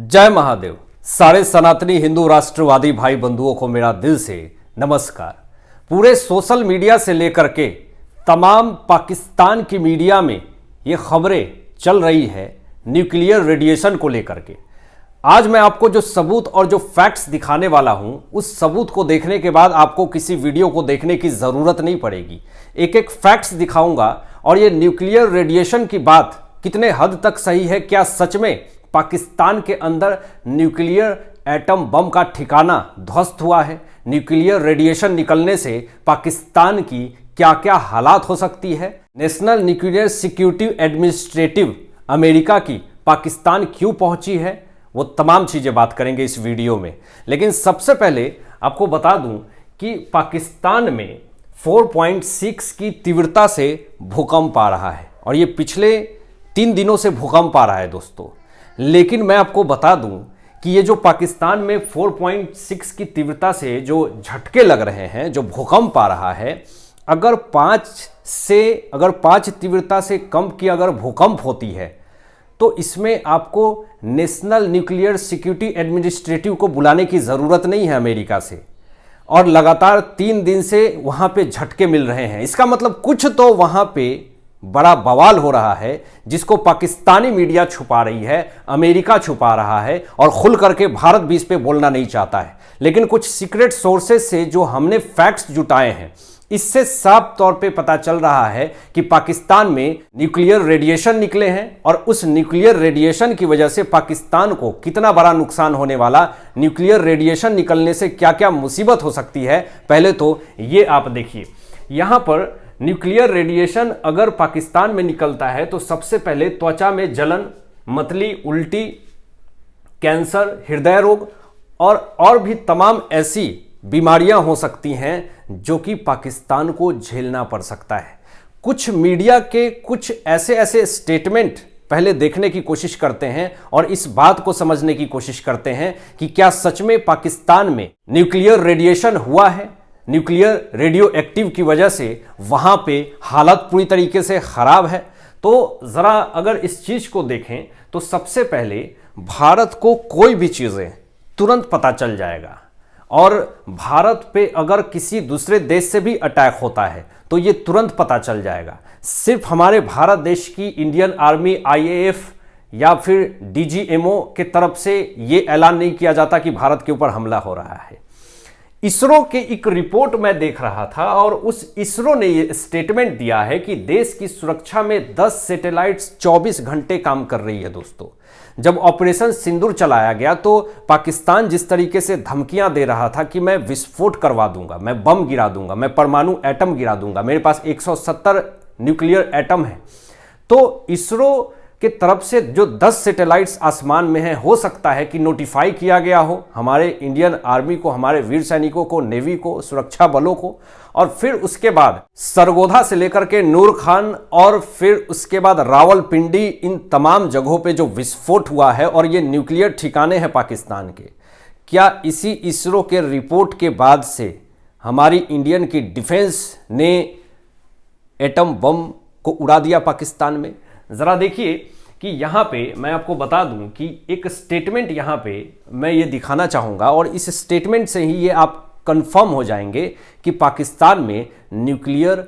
जय महादेव। सारे सनातनी हिंदू राष्ट्रवादी भाई बंधुओं को मेरा दिल से नमस्कार। पूरे सोशल मीडिया से लेकर के तमाम पाकिस्तान की मीडिया में ये खबरें चल रही है न्यूक्लियर रेडिएशन को लेकर के। आज मैं आपको जो सबूत और जो फैक्ट्स दिखाने वाला हूं, उस सबूत को देखने के बाद आपको किसी वीडियो को देखने की ज़रूरत नहीं पड़ेगी। एक एक फैक्ट्स दिखाऊंगा और ये न्यूक्लियर रेडिएशन की बात कितने हद तक सही है, क्या सच में पाकिस्तान के अंदर न्यूक्लियर एटम बम का ठिकाना ध्वस्त हुआ है, न्यूक्लियर रेडिएशन निकलने से पाकिस्तान की क्या क्या हालात हो सकती है, national nuclear security administrative America की पाकिस्तान क्यों पहुंची है, वो तमाम चीज़ें बात करेंगे इस वीडियो में। लेकिन सबसे पहले आपको बता दूं कि पाकिस्तान में 4.6 की तीव्रता से भूकंप आ रहा है और ये पिछले 3 दिनों से भूकंप आ रहा है दोस्तों। लेकिन मैं आपको बता दूं कि ये जो पाकिस्तान में 4.6 की तीव्रता से जो झटके लग रहे हैं, जो भूकंप आ रहा है, अगर 5 तीव्रता से कम की अगर भूकंप होती है तो इसमें आपको नेशनल न्यूक्लियर सिक्योरिटी एडमिनिस्ट्रेटिव को बुलाने की ज़रूरत नहीं है अमेरिका से। और लगातार 3 दिन से वहाँ पे झटके मिल रहे हैं, इसका मतलब कुछ तो वहाँ पे बड़ा बवाल हो रहा है जिसको पाकिस्तानी मीडिया छुपा रही है, अमेरिका छुपा रहा है और खुल करके भारत भी इस पे बोलना नहीं चाहता है। लेकिन कुछ सीक्रेट सोर्सेज से जो हमने फैक्ट्स जुटाए हैं, इससे साफ तौर पे पता चल रहा है कि पाकिस्तान में न्यूक्लियर रेडिएशन निकले हैं और उस न्यूक्लियर रेडिएशन की वजह से पाकिस्तान को कितना बड़ा नुकसान होने वाला, न्यूक्लियर रेडिएशन निकलने से क्या क्या मुसीबत हो सकती है। पहले तो ये आप देखिए, यहाँ पर न्यूक्लियर रेडिएशन अगर पाकिस्तान में निकलता है तो सबसे पहले त्वचा में जलन, मतली, उल्टी, कैंसर, हृदय रोग और भी तमाम ऐसी बीमारियां हो सकती हैं जो कि पाकिस्तान को झेलना पड़ सकता है। कुछ मीडिया के कुछ ऐसे स्टेटमेंट पहले देखने की कोशिश करते हैं और इस बात को समझने की कोशिश करते हैं कि क्या सच में पाकिस्तान में न्यूक्लियर रेडिएशन हुआ है, न्यूक्लियर रेडियो एक्टिव की वजह से वहां पे हालत पूरी तरीके से खराब है। तो जरा अगर इस चीज को देखें तो सबसे पहले भारत को कोई भी चीजें तुरंत पता चल जाएगा और भारत पे अगर किसी दूसरे देश से भी अटैक होता है तो ये तुरंत पता चल जाएगा। सिर्फ हमारे भारत देश की इंडियन आर्मी, आईएएफ या फिर डीजीएमओ के तरफ से ये ऐलान नहीं किया जाता कि भारत के ऊपर हमला हो रहा है। इसरो के एक रिपोर्ट मैं देख रहा था और उस इसरो ने ये स्टेटमेंट दिया है कि देश की सुरक्षा में 10 सैटेलाइट्स 24 घंटे काम कर रही है दोस्तों। जब ऑपरेशन सिंदूर चलाया गया तो पाकिस्तान जिस तरीके से धमकियां दे रहा था कि मैं विस्फोट करवा दूंगा, मैं बम गिरा दूंगा, मैं परमाणु एटम गिरा दूंगा, मेरे पास 170 न्यूक्लियर एटम है, तो इसरो के तरफ से जो 10 सैटेलाइट्स आसमान में हैं, हो सकता है कि नोटिफाई किया गया हो हमारे इंडियन आर्मी को, हमारे वीर सैनिकों को, नेवी को, सुरक्षा बलों को, और फिर उसके बाद सरगोधा से लेकर के नूर खान और फिर उसके बाद रावलपिंडी, इन तमाम जगहों पे जो विस्फोट हुआ है और ये न्यूक्लियर ठिकाने हैं पाकिस्तान के। क्या इसी इसरो के रिपोर्ट के बाद से हमारी इंडियन की डिफेंस ने एटम बम को उड़ा दिया पाकिस्तान में? ज़रा देखिए कि यहाँ पे मैं आपको बता दूं कि एक स्टेटमेंट यहाँ पे मैं ये दिखाना चाहूँगा और इस स्टेटमेंट से ही ये आप कंफर्म हो जाएंगे कि पाकिस्तान में nuclear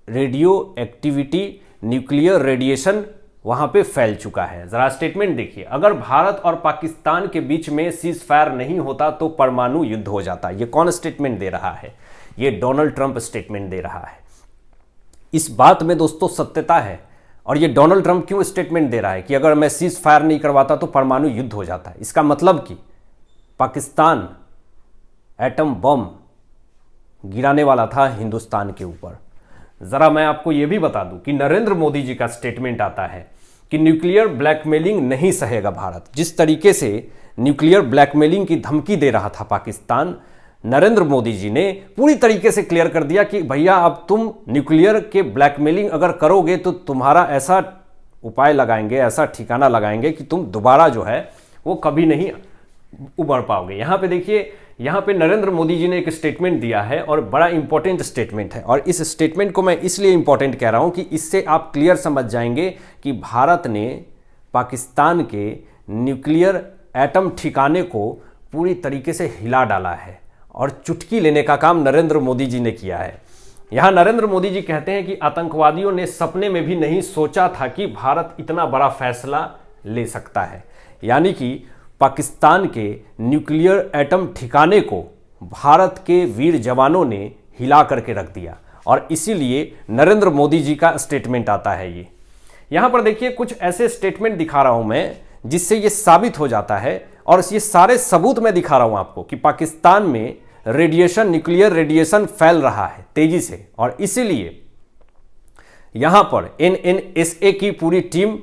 radio activity, nuclear radiation वहाँ पे फैल चुका है। ज़रा स्टेटमेंट देखिए, अगर भारत और पाकिस्तान के बीच में सीज फायर नहीं होता तो परमाणु युद्ध हो जाता। ये कौन स्टेटमेंट दे रहा है? ये डोनाल्ड ट्रंप स्टेटमेंट दे रहा है। इस बात में दोस्तों सत्यता है। और ये डोनाल्ड ट्रंप क्यों स्टेटमेंट दे रहा है कि अगर मैं सीज फायर नहीं करवाता तो परमाणु युद्ध हो जाता है? इसका मतलब कि पाकिस्तान एटम बम गिराने वाला था हिंदुस्तान के ऊपर। ज़रा मैं आपको ये भी बता दूं कि नरेंद्र मोदी जी का स्टेटमेंट आता है कि न्यूक्लियर ब्लैकमेलिंग नहीं सहेगा भारत। जिस तरीके से न्यूक्लियर ब्लैकमेलिंग की धमकी दे रहा था पाकिस्तान, नरेंद्र मोदी जी ने पूरी तरीके से क्लियर कर दिया कि भैया अब तुम न्यूक्लियर के ब्लैकमेलिंग अगर करोगे तो तुम्हारा ऐसा उपाय लगाएंगे, ऐसा ठिकाना लगाएंगे कि तुम दोबारा जो है वो कभी नहीं उबर पाओगे। यहाँ पे देखिए, यहाँ पे नरेंद्र मोदी जी ने एक स्टेटमेंट दिया है और बड़ा इंपॉर्टेंट स्टेटमेंट है। और इस स्टेटमेंट को मैं इसलिए इंपॉर्टेंट कह रहा हूँ कि इससे आप क्लियर समझ जाएंगे कि भारत ने पाकिस्तान के न्यूक्लियर एटम ठिकाने को पूरी तरीके से हिला डाला है और चुटकी लेने का काम नरेंद्र मोदी जी ने किया है। यहाँ नरेंद्र मोदी जी कहते हैं कि आतंकवादियों ने सपने में भी नहीं सोचा था कि भारत इतना बड़ा फैसला ले सकता है, यानी कि पाकिस्तान के न्यूक्लियर एटम ठिकाने को भारत के वीर जवानों ने हिला करके रख दिया और इसीलिए नरेंद्र मोदी जी का स्टेटमेंट आता है। ये यहाँ पर देखिए कुछ ऐसे स्टेटमेंट दिखा रहा हूं मैं जिससे ये साबित हो जाता है और ये सारे सबूत मैं दिखा रहा हूं आपको कि पाकिस्तान में रेडिएशन, न्यूक्लियर रेडिएशन फैल रहा है तेजी से और इसीलिए यहां पर NNSA की पूरी टीम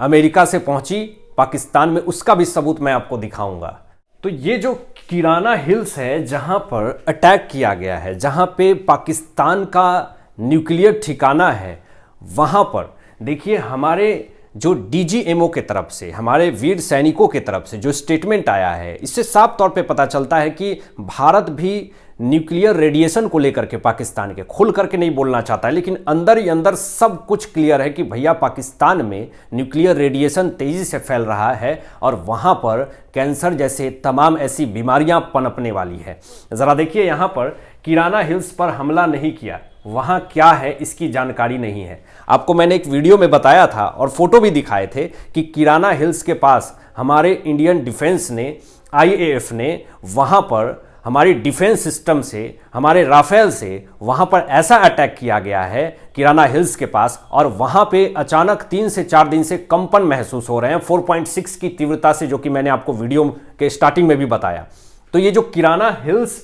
अमेरिका से पहुंची पाकिस्तान में, उसका भी सबूत मैं आपको दिखाऊंगा। तो ये जो किराना हिल्स है जहां पर अटैक किया गया है, जहां पे पाकिस्तान का न्यूक्लियर ठिकाना है, वहां पर देखिए हमारे जो DGMO के तरफ से, हमारे वीर सैनिकों के तरफ से जो स्टेटमेंट आया है, इससे साफ तौर पे पता चलता है कि भारत भी न्यूक्लियर रेडिएशन को लेकर के पाकिस्तान के खुल करके नहीं बोलना चाहता है, लेकिन अंदर ही अंदर सब कुछ क्लियर है कि भैया पाकिस्तान में न्यूक्लियर रेडिएशन तेजी से फैल रहा है और वहां पर कैंसर जैसे तमाम ऐसी बीमारियां पनपने वाली है। ज़रा देखिए यहाँ पर किराना हिल्स पर हमला नहीं किया, वहां क्या है इसकी जानकारी नहीं है। आपको मैंने एक वीडियो में बताया था और फोटो भी दिखाए थे कि किराना हिल्स के पास हमारे इंडियन डिफेंस ने, IAF ने वहां पर हमारी डिफेंस सिस्टम से, हमारे राफेल से वहां पर ऐसा अटैक किया गया है किराना हिल्स के पास और वहां पे अचानक 3 से 4 दिन से कंपन महसूस हो रहे हैं 4.6 की तीव्रता से, जो कि मैंने आपको वीडियो के स्टार्टिंग में भी बताया। तो ये जो किराना हिल्स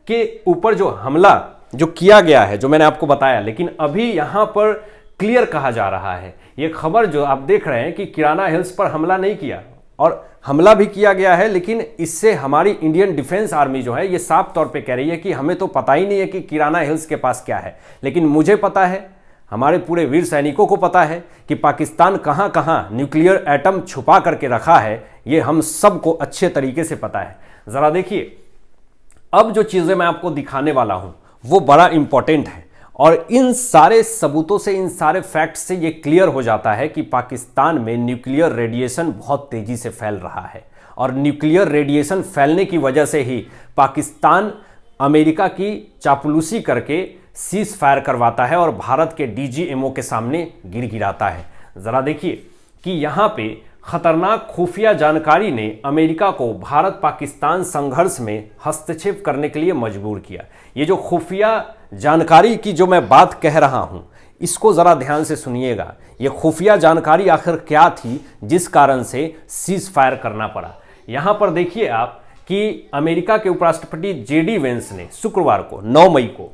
के ऊपर जो हमला जो किया गया है, जो मैंने आपको बताया, लेकिन अभी यहां पर क्लियर कहा जा रहा है, ये खबर जो आप देख रहे हैं कि किराना हिल्स पर हमला नहीं किया और हमला भी किया गया है, लेकिन इससे हमारी इंडियन डिफेंस आर्मी जो है ये साफ तौर पे कह रही है कि हमें तो पता ही नहीं है कि किराना हिल्स के पास क्या है, लेकिन मुझे पता है, हमारे पूरे वीर सैनिकों को पता है कि पाकिस्तान कहां कहां न्यूक्लियर एटम छुपा करके रखा है, ये हम सबको अच्छे तरीके से पता है। जरा देखिए अब जो चीजें मैं आपको दिखाने वाला हूं वो बड़ा इंपॉर्टेंट है और इन सारे सबूतों से, इन सारे फैक्ट से ये क्लियर हो जाता है कि पाकिस्तान में न्यूक्लियर रेडिएशन बहुत तेजी से फैल रहा है और न्यूक्लियर रेडिएशन फैलने की वजह से ही पाकिस्तान अमेरिका की चापलूसी करके सीज फायर करवाता है और भारत के DGMO के सामने गिड़गिड़ाता है। ज़रा देखिए कि यहाँ पे खतरनाक खुफिया जानकारी ने अमेरिका को भारत पाकिस्तान संघर्ष में हस्तक्षेप करने के लिए मजबूर किया। ये जो खुफिया जानकारी की जो मैं बात कह रहा हूं, इसको ज़रा ध्यान से सुनिएगा। ये खुफिया जानकारी आखिर क्या थी जिस कारण से सीज फायर करना पड़ा। यहाँ पर देखिए आप कि अमेरिका के उपराष्ट्रपति JD वेंस ने शुक्रवार को 9 मई को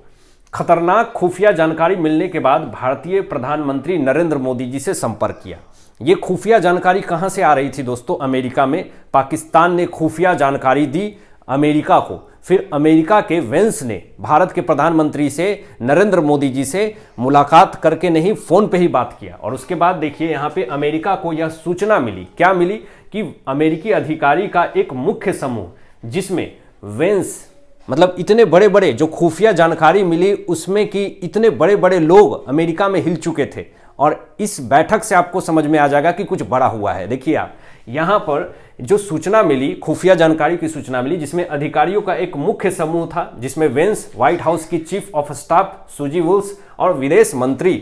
खतरनाक खुफिया जानकारी मिलने के बाद भारतीय प्रधानमंत्री नरेंद्र मोदी जी से संपर्क किया। ये खुफिया जानकारी कहां से आ रही थी दोस्तों? अमेरिका में पाकिस्तान ने खुफिया जानकारी दी अमेरिका को, फिर अमेरिका के वेंस ने भारत के प्रधानमंत्री से, नरेंद्र मोदी जी से मुलाकात करके नहीं, फोन पे ही बात किया और उसके बाद देखिए यहाँ पे अमेरिका को यह सूचना मिली, क्या मिली कि अमेरिकी अधिकारी का एक मुख्य समूह जिसमें वेंस, मतलब इतने बड़े बड़े जो खुफिया जानकारी मिली उसमें कि इतने बड़े बड़े लोग अमेरिका में हिल चुके थे और इस बैठक से आपको समझ में आ जाएगा कि कुछ बड़ा हुआ है। देखिए आप यहाँ पर जो सूचना मिली, खुफिया जानकारी की सूचना मिली जिसमें अधिकारियों का एक मुख्य समूह था, जिसमें वेंस, व्हाइट हाउस की चीफ ऑफ स्टाफ सुजी वुल्स और विदेश मंत्री,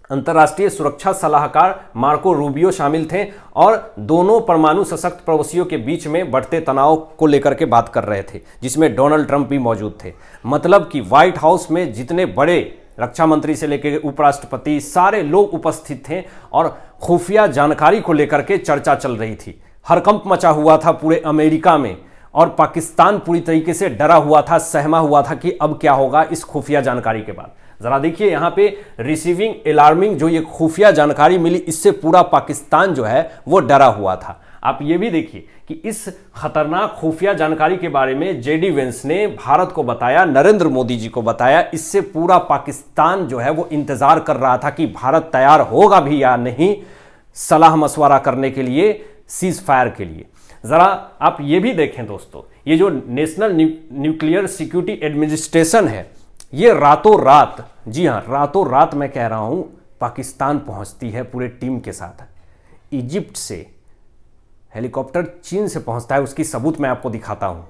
अंतर्राष्ट्रीय सुरक्षा सलाहकार मार्को रूबियो शामिल थे और दोनों परमाणु सशक्त पड़ोसियों के बीच में बढ़ते तनाव को लेकर के बात कर रहे थे, जिसमें डोनाल्ड ट्रंप भी मौजूद थे। मतलब कि व्हाइट हाउस में जितने बड़े रक्षा मंत्री से लेकर उपराष्ट्रपति सारे लोग उपस्थित थे और खुफिया जानकारी को लेकर के चर्चा चल रही थी। हरकंप मचा हुआ था पूरे अमेरिका में और पाकिस्तान पूरी तरीके से डरा हुआ था, सहमा हुआ था कि अब क्या होगा इस खुफिया जानकारी के बाद। जरा देखिए यहाँ पे रिसीविंग अलार्मिंग जो ये खुफिया जानकारी मिली, इससे पूरा पाकिस्तान जो है वो डरा हुआ था। आप ये भी देखिए कि इस खतरनाक खुफिया जानकारी के बारे में JD वेंस ने भारत को बताया, नरेंद्र मोदी जी को बताया। इससे पूरा पाकिस्तान जो है वो इंतजार कर रहा था कि भारत तैयार होगा भी या नहीं सलाह मशवरा करने के लिए, सीज फायर के लिए। जरा आप ये भी देखें दोस्तों, ये जो नेशनल न्यूक्लियर सिक्योरिटी एडमिनिस्ट्रेशन है, ये रातों रात, जी हाँ रातों रात मैं कह रहा हूं, पाकिस्तान पहुंचती है पूरे टीम के साथ। इजिप्ट से हेलीकॉप्टर चीन से पहुंचता है, उसकी सबूत मैं आपको दिखाता हूं।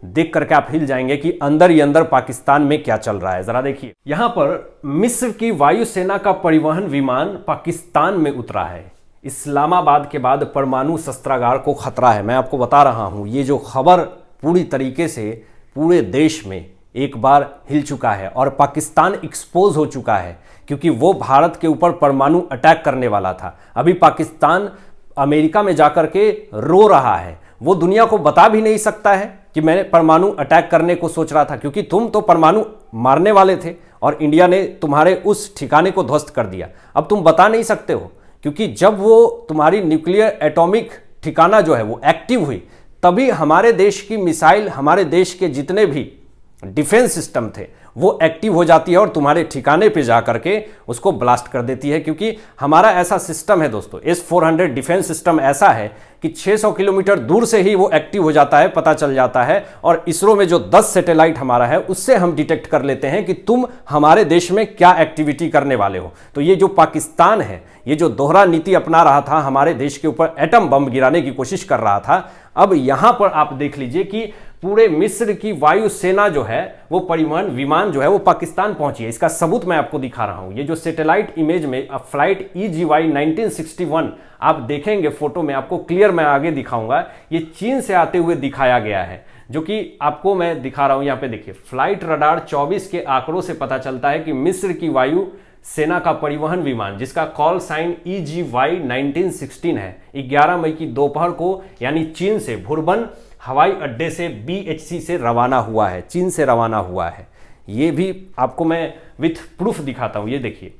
देख करके आप हिल जाएंगे कि अंदर ही अंदर पाकिस्तान में क्या चल रहा है। जरा देखिए, यहां पर मिस्र की वायुसेना का परिवहन विमान पाकिस्तान में उतरा है। इस्लामाबाद के बाद परमाणु शस्त्रागार को खतरा है। मैं आपको बता रहा हूं, ये जो खबर पूरी तरीके से पूरे देश में एक बार हिल चुका है और पाकिस्तान एक्सपोज हो चुका है, क्योंकि वो भारत के ऊपर परमाणु अटैक करने वाला था। अभी पाकिस्तान अमेरिका में जाकर के रो रहा है, वो दुनिया को बता भी नहीं सकता है कि मैंने परमाणु अटैक करने को सोच रहा था, क्योंकि तुम तो परमाणु मारने वाले थे और इंडिया ने तुम्हारे उस ठिकाने को ध्वस्त कर दिया। अब तुम बता नहीं सकते हो, क्योंकि जब वो तुम्हारी न्यूक्लियर एटॉमिक ठिकाना जो है वो एक्टिव हुई, तभी हमारे देश की मिसाइल, हमारे देश के जितने भी डिफेंस सिस्टम थे वो एक्टिव हो जाती है और तुम्हारे ठिकाने पे जा करके उसको ब्लास्ट कर देती है। क्योंकि हमारा ऐसा सिस्टम है दोस्तों, S-400 डिफेंस सिस्टम ऐसा है कि 600 किलोमीटर दूर से ही वो एक्टिव हो जाता है, पता चल जाता है। और इसरो में जो 10 सैटेलाइट हमारा है, उससे हम डिटेक्ट कर लेते हैं कि तुम हमारे देश में क्या एक्टिविटी करने वाले हो। तो ये जो पाकिस्तान है, ये जो दोहरा नीति अपना रहा था, हमारे देश के ऊपर एटम बम गिराने की कोशिश कर रहा था, अब यहां पर आप देख लीजिए कि पूरे मिस्र की वायुसेना जो है वो परिवहन विमान जो है वो पाकिस्तान पहुंची है। इसका सबूत मैं आपको दिखा रहा हूं। ये जो सैटेलाइट इमेज में फ्लाइट EGY 1961 आप देखेंगे फोटो में, आपको क्लियर मैं आगे दिखाऊंगा, ये चीन से आते हुए दिखाया गया है, जो कि आपको मैं दिखा रहा हूं। यहां पे देखिए, फ्लाइट रडार 24 के आंकड़ों से पता चलता है कि मिस्र की वायु सेना का परिवहन विमान, जिसका कॉल साइन EGY 1916 है, 11 मई की दोपहर को यानी चीन से भुरबन हवाई अड्डे से BHC से रवाना हुआ है, चीन से रवाना हुआ है। ये भी आपको मैं विथ प्रूफ दिखाता हूं। ये देखिए,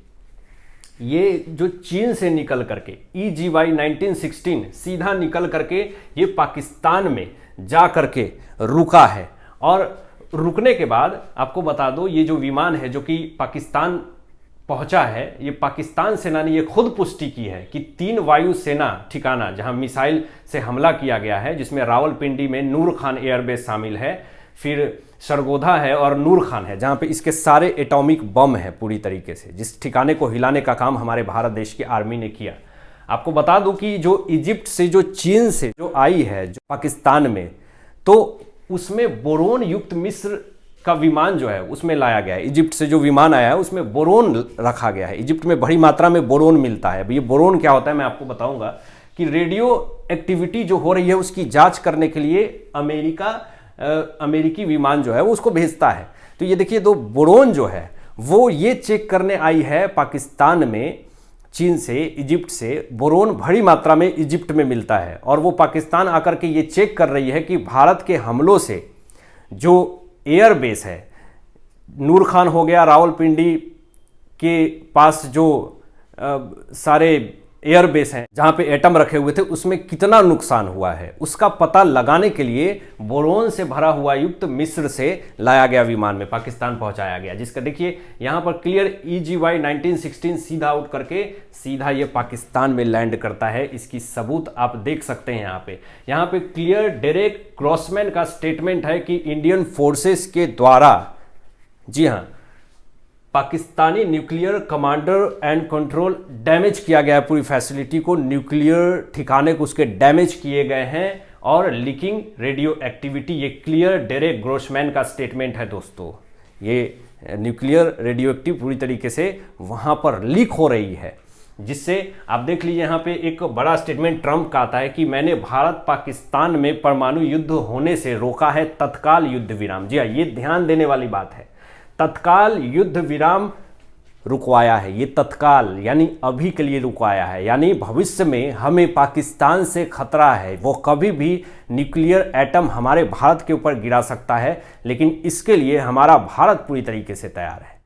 ये जो चीन से निकल करके EGY 1916 सीधा निकल करके ये पाकिस्तान में जा करके रुका है। और रुकने के बाद आपको बता दो, ये जो विमान है जो कि पाकिस्तान पहुंचा है, ये पाकिस्तान सेना ने ये खुद पुष्टि की है कि 3 वायु सेना ठिकाना जहां मिसाइल से हमला किया गया है, जिसमें रावलपिंडी में नूर खान एयरबेस शामिल है, फिर सरगोधा है और नूर खान है, जहां पे इसके सारे एटॉमिक बम है पूरी तरीके से, जिस ठिकाने को हिलाने का काम हमारे भारत देश की आर्मी ने किया। आपको बता दूं कि जो इजिप्ट से, जो चीन से जो आई है जो पाकिस्तान में, तो उसमें बोरोन युक्त मिस्र का विमान जो है उसमें लाया गया है। इजिप्ट से जो विमान आया है उसमें बोरोन रखा गया है। इजिप्ट में बड़ी मात्रा में बोरोन मिलता है। ये बोरोन क्या होता है मैं आपको बताऊंगा कि रेडियो एक्टिविटी जो हो रही है उसकी जांच करने के लिए अमेरिकी विमान जो है वो उसको भेजता है। तो ये देखिए, 2 बोरोन जो है वो ये चेक करने आई है पाकिस्तान में, चीन से, इजिप्ट से बोरोन बड़ी मात्रा में इजिप्ट में मिलता है और वो पाकिस्तान आकर के ये चेक कर रही है कि भारत के हमलों से जो एयरबेस है, नूर खान हो गया, रावलपिंडी के पास जो सारे एयरबेस हैं जहां पे एटम रखे हुए थे, उसमें कितना नुकसान हुआ है उसका पता लगाने के लिए बोरोन से भरा हुआ युक्त मिस्र से लाया गया विमान में पाकिस्तान पहुंचाया गया, जिसका देखिए यहां पर क्लियर EGY 1916 सीधा आउट करके सीधा ये पाकिस्तान में लैंड करता है। इसकी सबूत आप देख सकते हैं। यहाँ पे क्लियर डेरेक ग्रॉसमैन का स्टेटमेंट है कि इंडियन फोर्सेस के द्वारा, जी हाँ, Pakistani nuclear commander and control damage किया गया है, पूरी फैसिलिटी को, न्यूक्लियर ठिकाने को उसके डैमेज किए गए हैं और लीकिंग रेडियो एक्टिविटी। ये क्लियर डेरेक ग्रॉसमैन का स्टेटमेंट है दोस्तों। ये न्यूक्लियर रेडियो एक्टिव पूरी तरीके से वहां पर लीक हो रही है, जिससे आप देख लीजिए यहाँ पे एक बड़ा स्टेटमेंट ट्रंप का आता है कि मैंने भारत पाकिस्तान में परमाणु युद्ध होने से रोका है तत्काल युद्ध विराम। जी हाँ, ये ध्यान देने वाली बात है, तत्काल युद्ध विराम रुकवाया है। ये तत्काल यानी अभी के लिए रुकवाया है, यानी भविष्य में हमें पाकिस्तान से खतरा है, वो कभी भी न्यूक्लियर एटम हमारे भारत के ऊपर गिरा सकता है, लेकिन इसके लिए हमारा भारत पूरी तरीके से तैयार है।